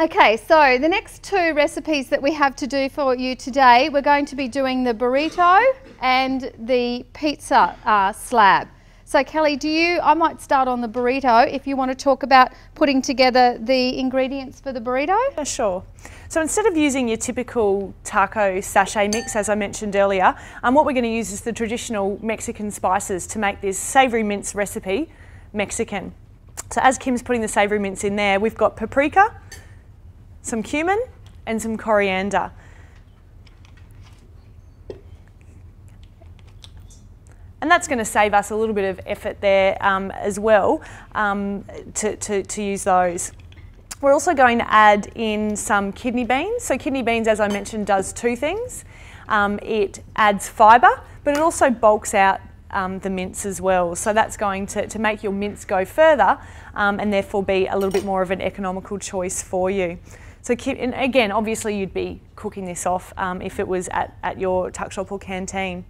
Okay, so the next two recipes that we have to do for you today, we're going to be doing the burrito and the pizza slab. So Kelly, I might start on the burrito if you want to talk about putting together the ingredients for the burrito. Yeah, sure. So instead of using your typical taco sachet mix, as I mentioned earlier, what we're going to use is the traditional Mexican spices to make this savoury mince recipe Mexican. So as Kim's putting the savoury mince in there, we've got paprika, some cumin and some coriander. And that's going to save us a little bit of effort there as well to use those. We're also going to add in some kidney beans. So kidney beans, as I mentioned, does two things. It adds fibre, but it also bulks out the mince as well. So that's going to make your mince go further and therefore be a little bit more of an economical choice for you. So and again, obviously you'd be cooking this off if it was at your tuck shop or canteen.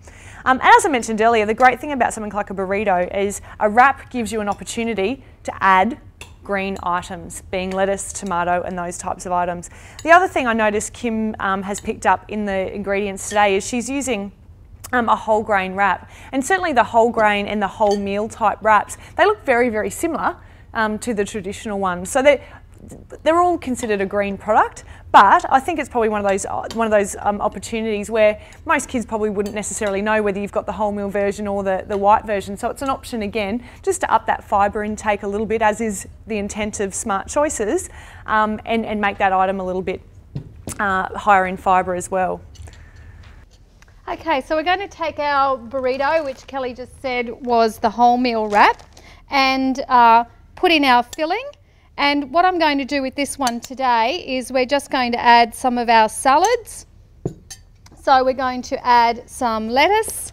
And as I mentioned earlier, the great thing about something like a burrito is a wrap gives you an opportunity to add green items, being lettuce, tomato and those types of items. The other thing I noticed Kim has picked up in the ingredients today is she's using a whole grain wrap, and certainly the whole grain and the whole meal type wraps, they look very, very similar to the traditional ones. So they're all considered a green product, but I think it's probably one of those opportunities where most kids probably wouldn't necessarily know whether you've got the wholemeal version or the white version. So it's an option again, just to up that fibre intake a little bit, as is the intent of Smart Choices, and make that item a little bit higher in fibre as well. Okay, so we're going to take our burrito, which Kelly just said was the wholemeal wrap, and put in our filling. And what I'm going to do with this one today is we're just going to add some of our salads. So we're going to add some lettuce,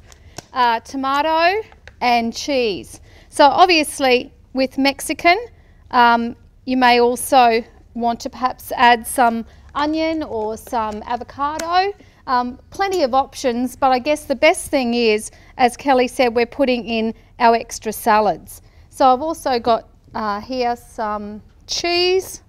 tomato and cheese. So obviously with Mexican, you may also want to perhaps add some onion or some avocado. Plenty of options, but I guess the best thing is, as Kelly said, we're putting in our extra salads. So I've also got here some cheese.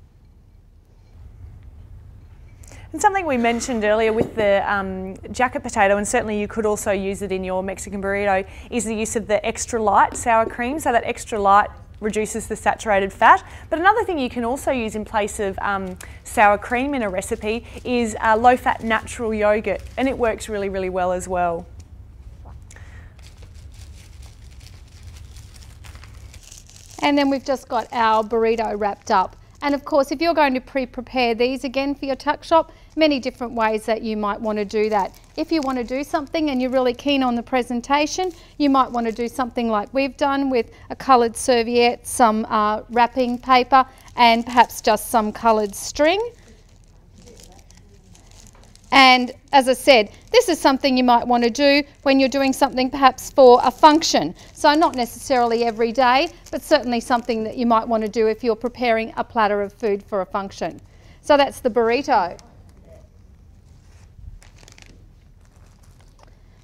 And something we mentioned earlier with the jacket potato, and certainly you could also use it in your Mexican burrito, is the use of the extra light sour cream. So that extra light reduces the saturated fat. But another thing you can also use in place of sour cream in a recipe is low-fat natural yogurt, and it works really, really well as well. And then we've just got our burrito wrapped up. And of course, if you're going to pre-prepare these again for your tuck shop, many different ways that you might want to do that. If you want to do something and you're really keen on the presentation, you might want to do something like we've done with a coloured serviette, some wrapping paper, and perhaps just some coloured string. And as I said, this is something you might want to do when you're doing something perhaps for a function. So not necessarily every day, but certainly something that you might want to do if you're preparing a platter of food for a function. So that's the burrito.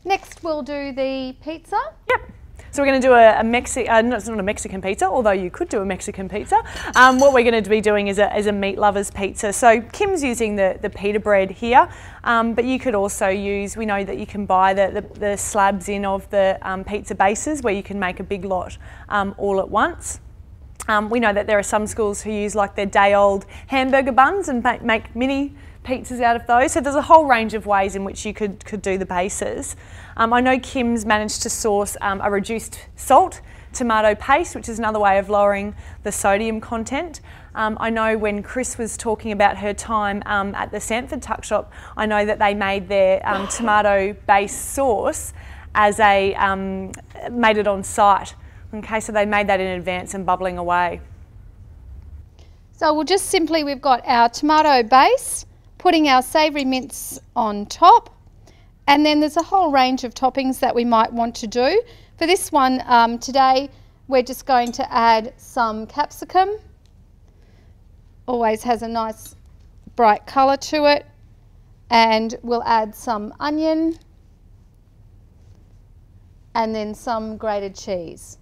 Next we'll do the pizza. Yep. So we're going to do it's not a Mexican pizza, although you could do a Mexican pizza. What we're going to be doing is a meat lover's pizza. So Kim's using the pita bread here, but you could also use, we know that you can buy the slabs in of the pizza bases where you can make a big lot all at once. We know that there are some schools who use like their day-old hamburger buns and make mini pizzas out of those. So there's a whole range of ways in which you could do the bases. I know Kim's managed to source a reduced salt tomato paste, which is another way of lowering the sodium content. I know when Chris was talking about her time at the Sanford Tuck Shop, I know that they made their tomato-based sauce as made it on site. Okay, so they made that in advance and bubbling away. So we'll just simply, we've got our tomato base, putting our savoury mince on top, and then there's a whole range of toppings that we might want to do. For this one today, we're just going to add some capsicum. Always has a nice bright colour to it. And we'll add some onion and then some grated cheese.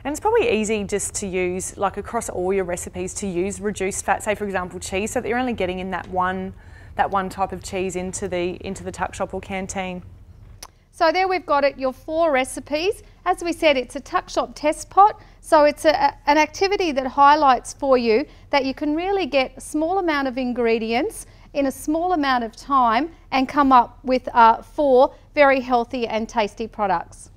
And it's probably easy just to use, like across all your recipes, to use reduced fat, say for example cheese, so that you're only getting in that one type of cheese into the Tuckshop or canteen. So there we've got it, your 4 recipes. As we said, it's a Tuckshop Testpot, so it's an activity that highlights for you that you can really get a small amount of ingredients in a small amount of time and come up with 4 very healthy and tasty products.